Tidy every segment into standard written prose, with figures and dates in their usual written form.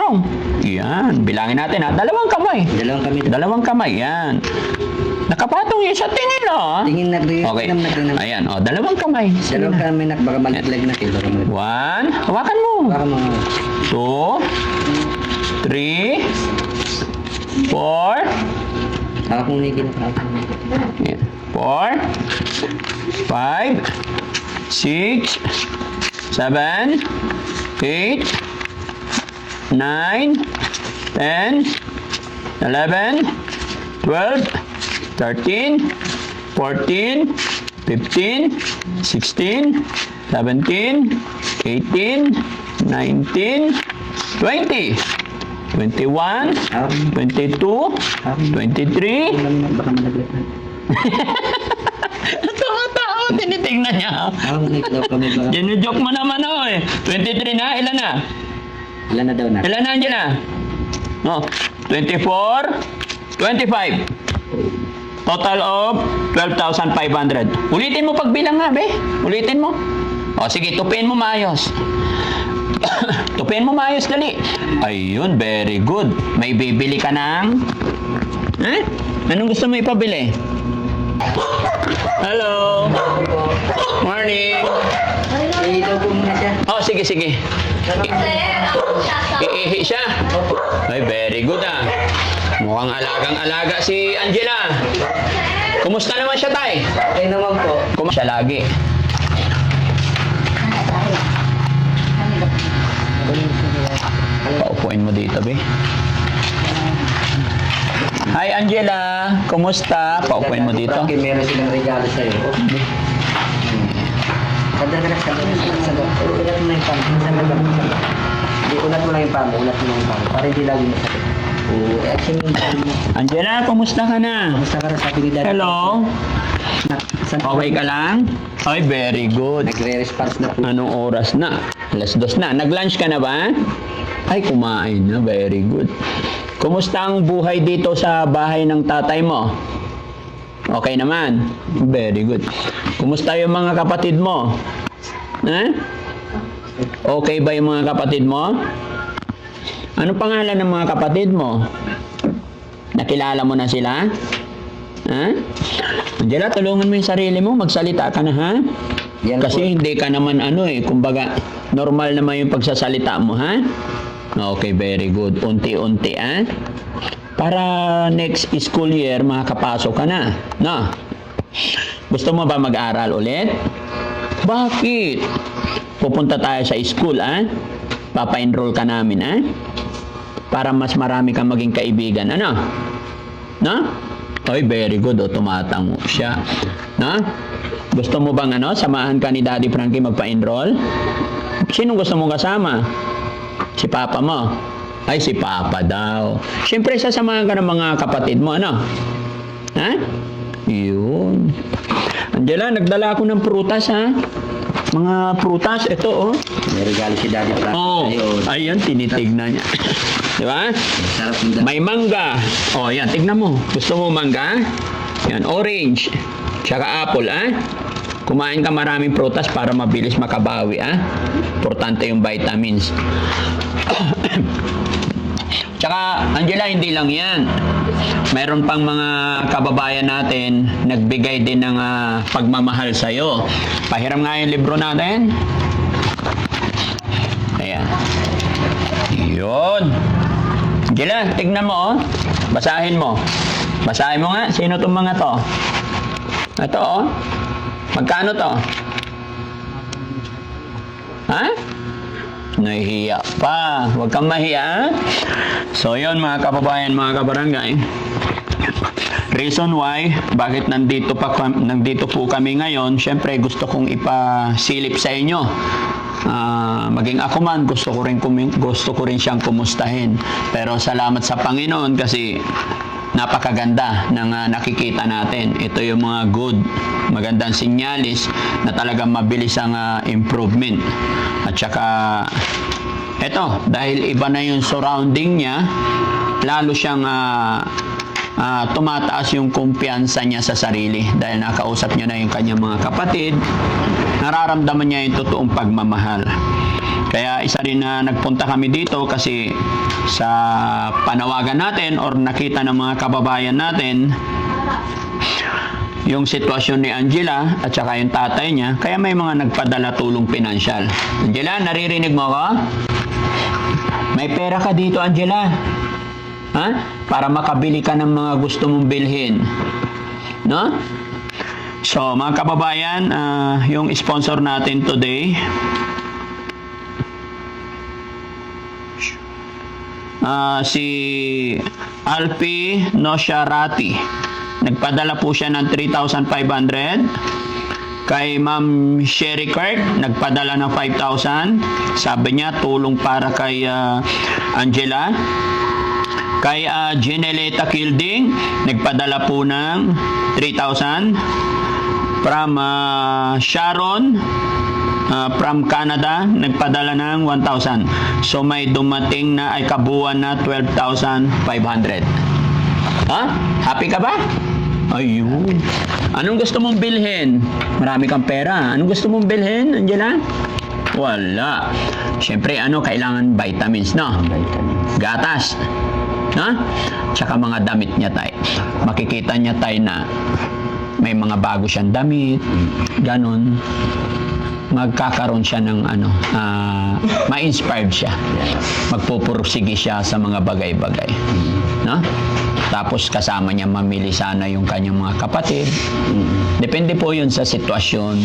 mo. Yan. Bilangin natin ha. Dalawang kamay. Dalawang kami. Dalawang kamay. Yan. Nakapatong yun sa tingin na. Tingin na rin. Okay. Ayan. O, dalawang kamay. Sige Dalawang na. kami nak baka maliglag na kayo. Baka maliglag. 1. Hawakan mo. Baka mga... 2, 3, 4, Ako kung nagiging. 4, 5, 6, 7, 8, 9, 10, 11, 12, 13, 14, 15, 16, 17, 18, 19, 20, 21, 22, 23. Baka malaglag na. Tawa-tawa, tinitingnan niya. Ako nagiging kami ba? Ginujoke mo naman ako eh. 23 na, ilan na? Ilan na daw na? Ilan na andyan na? Oh, 24, 25. Total of 12,500. Ulitin mo pagbilang nga, be. Ulitin mo. O, sige, tupiin mo maayos. Tupiin mo maayos, dali. Ayun, very good. May bibili ka ng... Eh? Anong gusto mo ipabili? Hello. Morning. Ito po muna siya. Oh, sige, sige. Iihi siya. Ay, very good ah. Mukhang alagang-alaga si Angela. Kumusta naman siya, tay? Okay naman po. Kumusta siya lagi? Paupuin mo dito, be. Hi, Angela. Kumusta? Paupuin mo dito. Frankie, meron silang regalo sa'yo. Sandali. Ulat mo na yung pamo. Hindi, ulat mo lang yung pamo. Ulat mo lang yung pamo. Para hindi lagi masakit. Oo. Actually, yung pamo mo. Angela, kumusta ka na? Kamusta ka rin sabi ni Daddy? Hello? Okay ka lang? Ay, very good. Nagre-response na po. Anong oras na? Alas 2 na. Nag-lunch ka na ba? Ay, kumain na. Very good. Kumusta ang buhay dito sa bahay ng tatay mo? Okay naman? Very good. Kumusta yung mga kapatid mo? Ha? Okay ba yung mga kapatid mo? Ano pangalan ng mga kapatid mo? Nakilala mo na sila? Ha? Angela, tulungan mo yung sarili mo. Magsalita ka na, ha? Yan Kasi po. hindi ka naman kumbaga, normal naman yung pagsasalita mo, ha? Okay, very good. Unti-unti, ha? Para next school year, makakapasok ka na. No? Gusto mo ba mag-aral ulit? Bakit? Pupunta tayo sa school, ha? Papa-enroll ka namin, ha? Para mas marami kang maging kaibigan. Ano? No? Oy, very good. O, tumatango siya. No? Gusto mo bang samahan ka ni Daddy Frankie magpa-enroll? Sinong gusto mong kasama? Si Papa mo? Ay, si Papa daw. Siyempre, sasamahan ka ng mga kapatid mo, ano? Ha? Yun. Angela, nagdala ako ng prutas, ha? Mga prutas, ito, oh. May regalo si Daddy Frankie. Oh, Ayun. ayun, tinitignan niya. Di ba? Sarap ng Daddy. May mangga. Oh, yan, tignan mo. Gusto mo mangga? Yan, orange. Tsaka apple, ah. Kumain ka maraming prutas para mabilis makabawi, ah. Importante yung vitamins. Tsaka, Angela, hindi lang yan. Mayroon pang mga kababayan natin nagbigay din ng pagmamahal sa'yo. Pahiram nga yung libro natin. Ayan. Yun. Angela, tignan mo, oh. Basahin mo. Basahin mo nga. Sino itong mga to? Ito, oh. Magkano to? Ha? Nahihiya pa. Huwag kang mahiya, ha? So, yun mga kababayan, mga kabarangay. Reason why, bakit nandito po kami ngayon, syempre gusto kong ipasilip sa inyo. Maging ako man, gusto ko rin siyang kumustahin. Pero salamat sa Panginoon kasi napakaganda ng nakikita natin. Ito yung mga good, magandang sinyalis na talagang mabilis ang improvement. At saka, eto, dahil iba na yung surrounding niya, lalo siyang tumataas yung kumpiyansa niya sa sarili. Dahil nakausap niya na yung kanyang mga kapatid, nararamdaman niya yung totoong pagmamahal. Kaya isa rin na nagpunta kami dito kasi sa panawagan natin or nakita ng mga kababayan natin yung sitwasyon ni Angela at saka yung tatay niya, kaya may mga nagpadala tulong pinansyal. Angela, naririnig mo ako? May pera ka dito, Angela. Ha? Para makabili ka ng mga gusto mong bilhin. No? So, mga kababayan, yung sponsor natin today, si Alpi Nosharati. Nagpadala po siya ng 3,500. Kay Ma'am Sherry Kirk, nagpadala ng 5,000. Sabi niya, tulong para kay Angela. Kay Gineleta Kilding, nagpadala po ng 3,000. From Sharon, from Canada, nagpadala ng 1,000. So may dumating na ay kabuuan na 12,500. Ha? Happy ka ba? Ayun. Anong gusto mong bilhin? Marami kang pera. Anong gusto mong bilhin, Angela? Wala. Siyempre, kailangan vitamins, no? Vitamins. Gatas. Ha? Tsaka mga damit niya tayo. Makikita niya tayo na may mga bago siyang damit. Ganon. Magkakaroon siya ng ma-inspired siya. Magpupursige siya sa mga bagay-bagay. No? Tapos kasama niya mamili sana yung kanyang mga kapatid. Depende po yun sa sitwasyon.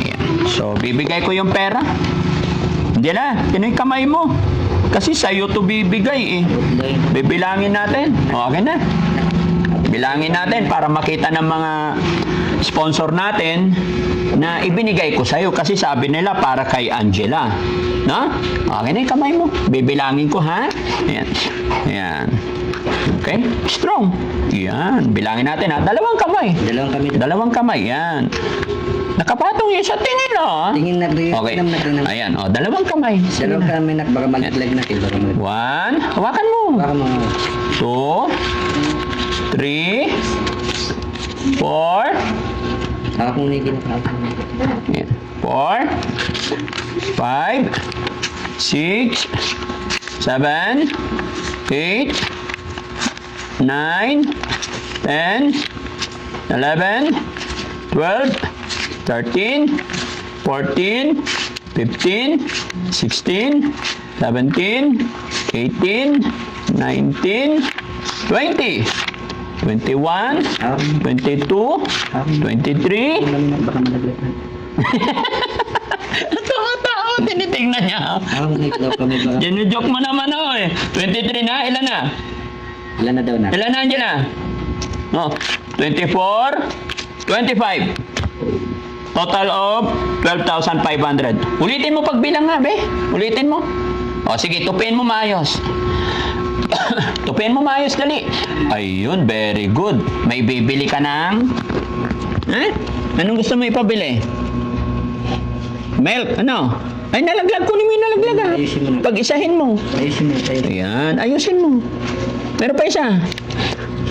Ayan. So, bibigay ko yung pera. Hindi na, pinoy kamay mo. Kasi sa'yo to bibigay eh. Bibilangin natin. Okay na. Bilangin natin para makita ng mga sponsor natin na ibinigay ko sa'yo. Kasi sabi nila para kay Angela. No? Okay na yung kamay mo. Bibilangin ko, ha? Ayan. Ayan. Okay? Strong. Yan. Bilangin natin, ha? Dalawang kamay. Dalawang kamay. Yan. Nakapatong yun sa tingin, no? Tingin na rin. Okay. Ayan. Dalawang kamay. Dalawang kamay na baka malaglag na kayo. 1. Hawakan mo. Baka mga 2, 3, 4. Hawak mo na yung ginagawa. 4, 5, 6, 7, 8, 9, 10, 11, 12, 13, 14, 15, 16, 17, 18, 19, 20, 21, 22, 23. Baka malaglag na. Tao, tinitingnan niya. Ginujoke mo naman eh. 23 na, ilan na? Ilan na daw na? Ilan na, Angela? 24, 25. Total of 12,500. Ulitin mo pagbilang nga, be. Ulitin mo. Sige, tupiin mo maayos. Tupiin mo maayos, dali. Ayun, very good. May bibili ka ng... Anong gusto mo ipabili? Milk, ano? Ay, nalaglag. Kunin mo yung nalaglag, ha? Ayusin mo. Pag-isahin mo. Ayusin mo tayo. Ayan, ayusin mo. Meron pa isa.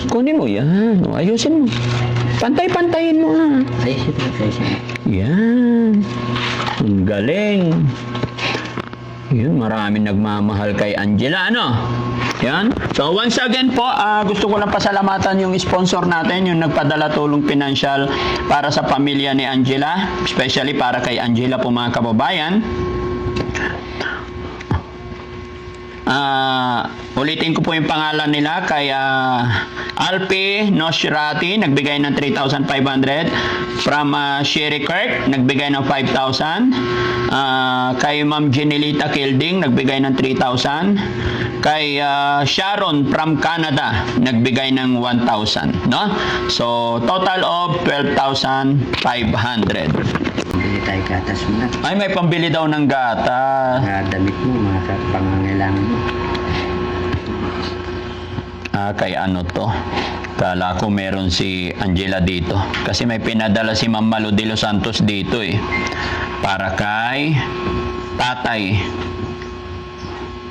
Kunin mo, yan. Ayusin mo. Pantay-pantayin mo, ha? Ayusin mo. Yan. Ang galing. Yun, maraming nagmamahal kay Angela, ano? Yan. So, once again po, gusto ko lang pasalamatan yung sponsor natin, yung nagpadala tulong pinansyal para sa pamilya ni Angela, especially para kay Angela po, mga kababayan. Ulitin ko po yung pangalan nila kay Alpi Noshrati, nagbigay ng 3,500. From Sherry Kirk, nagbigay ng 5,000. Kay Ma'am Ginelita Kilding, nagbigay ng 3,000. Kay Sharon from Canada, nagbigay ng 1,000. No? So, total of 12,500. Bili tayo gatas mo na. Ay, may pambili daw ng gata. Mga damit mo, mga pangangailangan mo. Kay ano to? Kala ko meron si Angela dito. Kasi may pinadala si Ma'am Malu de los Santos dito eh. Para kay tatay.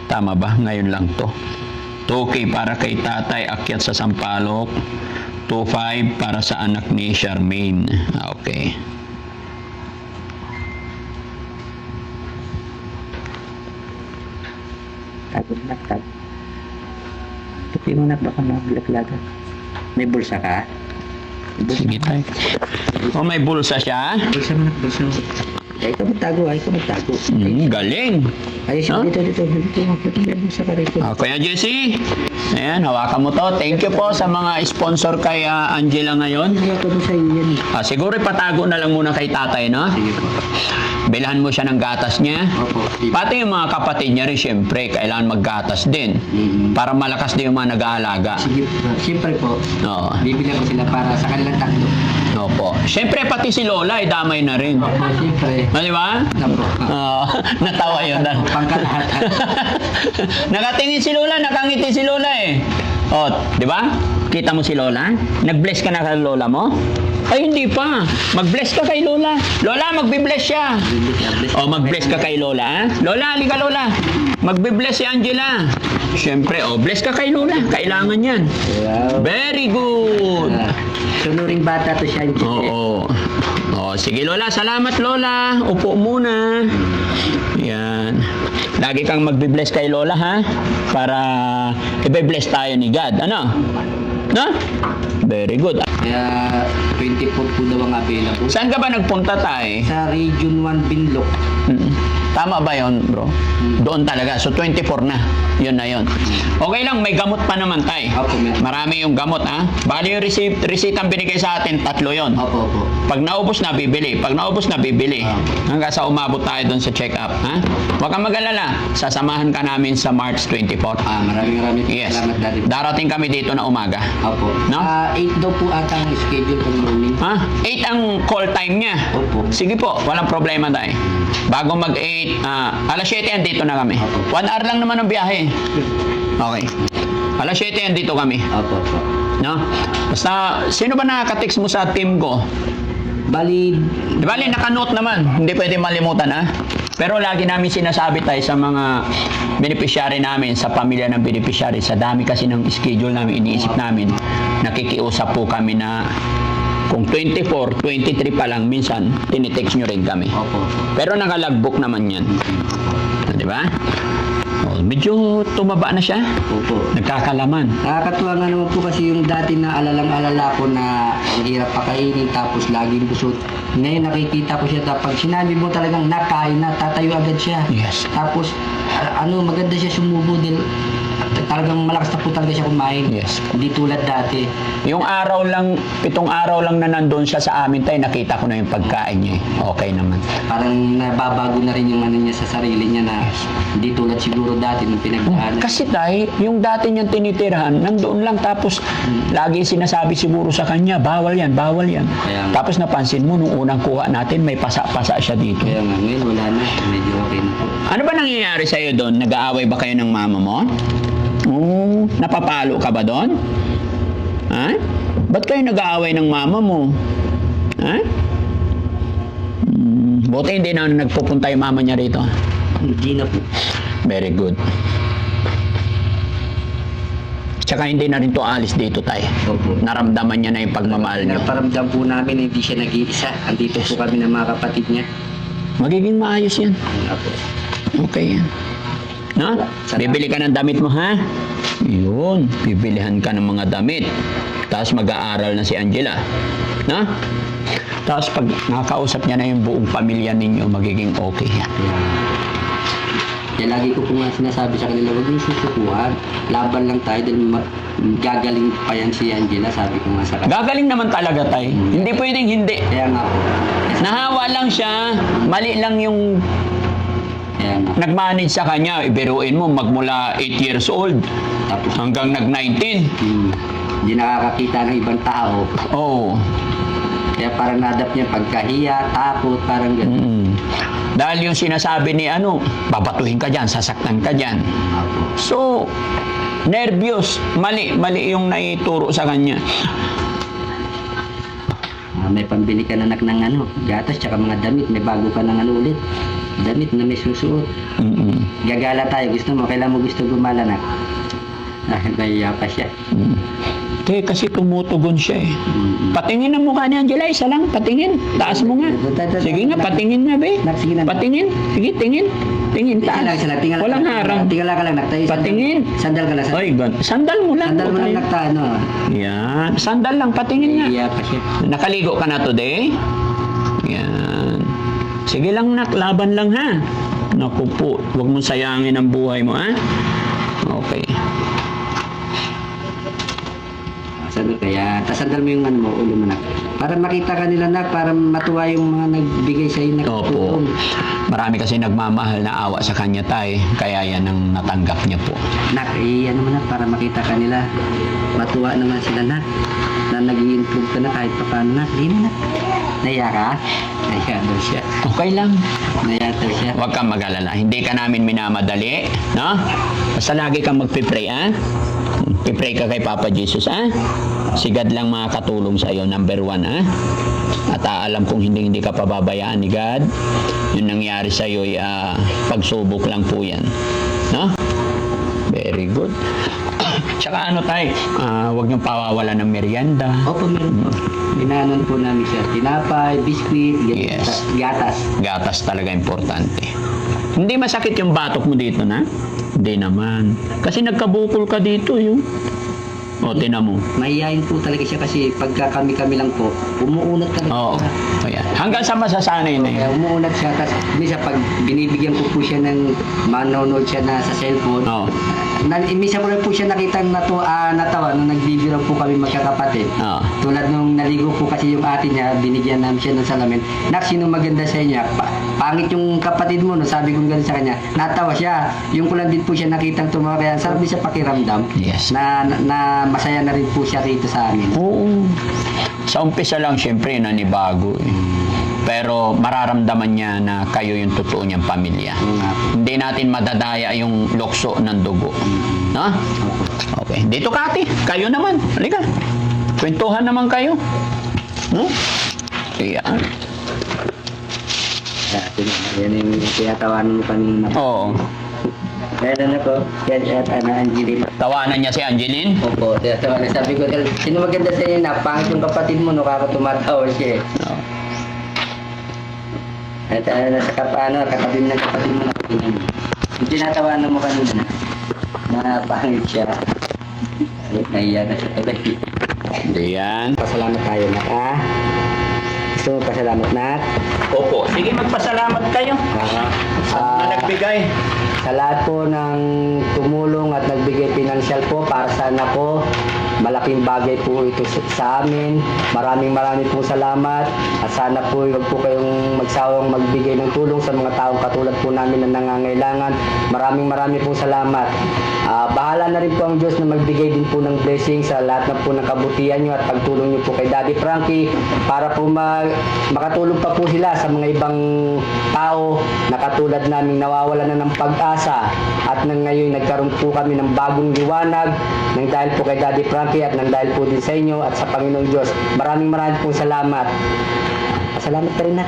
Tama ba? Ngayon lang to. 2K para kay tatay, akyat sa Sampaloc. 2,500 para sa anak ni Charmaine. Okay. Tago na, tago. Tupi mo na, baka maglaglaga. May bulsa ka? May bulsa Sige tayo. Oh, may bulsa siya. Bulsa mo na, bulsa mo. Ay, ikaw magtago, ay, ikaw magtago. Galing. Ayos, Huh? dito. May bulsa ka rito. Kuya Jesse, ayan, hawakan mo to. Thank you po sa mga sponsor kay Angela ngayon. Hindi ako doon sa iyo yan. Siguro ipatago na lang muna kay tatay, no? Sige po. Bilhan mo siya ng gatas niya. Opo. Pati yung mga kapatid niya rin, syempre, kailangan maggatas din. Para malakas din yung mga nag-aalaga. Sige po. Siyempre po, Oo. bibigyan ko sila para sa kanilang tatlo. Opo. Syempre, pati si Lola, damay na rin. Opo, siyempre. Di ba? Opo. Natawa yun. Pangkalahat. Nakatingin si Lola, nakangiti si Lola eh. O, di ba? Kita mo si Lola? Nag-bless ka na kay Lola mo? Ay, hindi pa. Mag-bless ka kay Lola. Lola, magbi-bless siya. O, mag-bless ka kay Lola, ha? Lola, halika Lola. Magbi-bless si Angela. Siyempre, bless ka kay Lola. Kailangan yan. Wow. Very good. Sunuring bata to siya. Oo. Sige Lola, salamat Lola. Upo muna. Yan. Lagi kang magbi-bless kay Lola, ha? Para i-bless tayo ni God. Ano? No? Very good. Kaya 24 po daw ang available. Saan ka ba nagpunta tayo? Sa Region 1 Binloc. Tama ba yon bro? Doon talaga. So 24 na. Yun na yun. Okay lang, may gamot pa naman tayo. Opo, meron. Marami yung gamot, ha? Bali yung receipt ang binigay sa atin, 3 yon. Opo. Pag naubos na, bibili. Pag naubos na, bibili. Hanggang sa umabot tayo doon sa check-up. Ha? Huwag kang mag-alala. Sasamahan ka namin sa March 24. Maraming Yes. salamat Daddy. Darating kami dito na umaga. Opo. No? 8 daw po ata ang schedule ng morning. Ha? 8 ang call time niya. Opo. Sige po, walang problema tayo. Bago mag-8, alas 7 yan dito na kami. Opo. 1 hour lang naman ang biyahe. Okay. Alas 7 yan dito kami. Opo. No? Basta, sino ba nakaka-text mo sa team ko? Bali, Di bali, naka-note naman. Hindi pwede malimutan, ha? Pero lagi namin sinasabi tayo sa mga beneficiary namin, sa pamilya ng beneficiary, sa dami kasi ng schedule namin, iniisip namin, nakikiusap po kami na kung 24, 23 pa lang, minsan, tinitext nyo rin kami. opo. Pero naka-logbook naman yan. Di ba? Medyo tumaba na siya. Opo. Nagkakalaman. Nakakatuwa nga naman po kasi yung dati na alalang-alala ko na ang hirap pakainin tapos laging busog. Ngayon nakikita ko siya pag sinabi mo talagang nakain na, tatayo agad siya. Yes. Tapos maganda siya sumubo din. Talagang malakas na po talaga siya kumain. Yes. Hindi tulad dati. Yung 7 araw lang na nandun siya sa amin tayo, nakita ko na yung pagkain niya. Okay naman. Parang nababago na rin yung ano niya sa sarili niya na hindi tulad siguro dati nung pinagdaanan. Kasi tayo, yung dati niyang tinitirahan, nandoon lang tapos lagi sinasabi siguro sa kanya, bawal yan, bawal yan. Kaya nga. Tapos napansin mo, nung unang kuha natin, may pasa-pasa siya dito. Kaya nga, ngayon wala na. Medyo okay na po. Ano ba nangyayari sa'yo doon? Nag-aaway ba kayo ng mama mo? Napapalo ka ba doon? Ha? Ba't kayo nag-aaway ng mama mo? Ha? Buti hindi na nagpupunta yung mama niya rito. Hindi na po. Very good. Tsaka hindi na rin to alis dito tayo. Opo. Naramdaman niya na yung pagmamahal niyo. Naparamdam po namin hindi siya nag-iisa. Andito po kami ng mga kapatid niya. Magiging maayos yan. Opo. Okay yan. No? Bibili ka ng damit mo, ha? Yun. Bibilihan ka ng mga damit. Tapos mag-aaral na si Angela. No? Tapos pag nakakausap niya na yung buong pamilya ninyo, magiging okay yan. Kaya lagi ko po nga sinasabi sa kanila, huwag niyo susukuhan. Laban lang tayo dahil gagaling pa yan si Angela, sabi ko nga sa kanila. Gagaling naman talaga tayo. Hindi pwedeng hindi. Kaya nga po. Nahawa lang siya. Mali lang yung Kaya nga. nag-manage sa kanya. Ibiruin mo, magmula 8 years old Tapos, hanggang nag-19. hindi nakakakita ng ibang tao. Oh. Kaya parang na-adapt niya pagkahiya, takot, parang gano'n. Dahil yung sinasabi ni babatuhin ka dyan, sasaktan ka dyan. So, nervyos. Mali yung naituro sa kanya. May pambili ka na ng gatas, tsaka mga damit, may bago ka ng ulit. Damit na may susuot. Gagala tayo, gusto mo, kailan mo gusto gumala na? Nahiya pa siya. Kasi tumutugon siya eh. Patingin ang mukha ni Angela, isa lang, patingin. Taas mo nga. Sige nga, patingin nga, be. Sige na. Patingin. Sige, tingin. patingin taas. Tingala Walang harang. Tingala ka lang, naktayo. Patingin. Sandal ka lang. Oy, sandal mo lang. Sandal mo lang Okay. nakta, ano. Yan. Sandal lang, patingin nga. Iya pa siya. Nakaligo ka na today? Yan. Sige lang nak, laban lang ha. Naku po, huwag mong sayangin ang buhay mo ha. Okay. Sandal kaya, tasandal mo yung ano mo, ulo mo nak. Para makita ka nila nak, para matuwa yung mga nagbigay sa iyo nak. Opo. Marami kasi nagmamahal na awa sa kanya tay, kaya yan ang natanggap niya po. Nak, ano mo nak, para makita ka nila. Matuwa naman sila nak. Na nag-i-improve ka na kahit pa paano nak. Di mo nak. Naiya ka? Naiya daw siya. Okay lang. Naiya daw siya. Huwag kang mag-alala. Hindi ka namin minamadali, no? Basta lagi kang magpipray, ha? Pipray ka kay Papa Jesus, ha? Si God lang makakatulong sa iyo, number 1, ha? At alam kong hindi ka pababayaan ni God. Yung nangyari sa iyo ay pagsubok lang po yan. No? Very good. Tsaka ano tayo, huwag niyong pawawala ng merienda. Opo, meron po. Inanon po namin siya. Tinapay, biskuit, Yes. gatas. Gatas talaga importante. Hindi masakit yung batok mo dito, na? Hindi naman. Kasi nagkabukol ka dito, yung. O, tinan mo. Mahihayin po talaga siya kasi pagka kami lang po, umuunat talaga Oo. siya. Ayan. Hanggang sa masasanay na yun. Kaya umuunat siya. Tapos minsan pag binibigyan ko po siya ng manonood siya na sa cellphone, Oo. minsan ko lang po siya nakitang natawa nung nagbibiro po kami magkakapatid. Oo. Tulad nung naligo po kasi yung ate niya, binigyan namin siya ng salamin. Nak, sino maganda sa inyo? Pangit yung kapatid mo, no? Sabi ko gano'n sa kanya. Natawa siya. Yung ko lang din po siya nakitang tumawa. Kaya sarap din siya pakiramdam. Yes. Na masaya na rin po siya rito sa amin. Oo. Sa umpisa lang, syempre, nanibago. Eh. Pero mararamdaman niya na kayo yung totoo niyang pamilya. Oo nga po. Hindi natin madadaya yung lokso ng dugo. No? Okay. Dito ka, ate. Kayo naman. Halika. Kwentuhan naman kayo. No? Ayan. Yan yung tinatawanan mo kanina. Oo. Meron ako. Yan at Angeline. Tawanan niya si Angeline. Opo, tinatawanan. Sabi ko, sino maganda sa inyo na? Pangit yung kapatid mo, no? Kako tumatawa siya eh. Oo. At nasa katabi ng kapatid mo na tingin. Yung tinatawanan mo kanina na pangit siya. Ay, nahiya na siya talaga. Ayan. Pasalamat tayo na gusto mo pasalamat na Opo. Sige, magpasalamat kayo. Na nagbigay. sa lahat po ng tumulong at nagbigay financial po para sa anak ko. Malaking bagay po ito sa amin. Maraming po salamat. At sana po huwag po kayong magsawang magbigay ng tulong sa mga taong katulad po namin na nangangailangan. Maraming po salamat. Bahala na rin po ang Diyos na magbigay din po ng blessing sa lahat na po ng kabutihan nyo at pagtulong nyo po kay Daddy Frankie para po makatulong pa po sila sa mga ibang tao na katulad namin nawawalan na ng pag-asa at nang ngayon nagkaroon po kami ng bagong liwanag nang dahil po kay Daddy Frankie at nang dahil po din sa inyo at sa Panginoong Diyos. Maraming po salamat. Salamat ka rin na.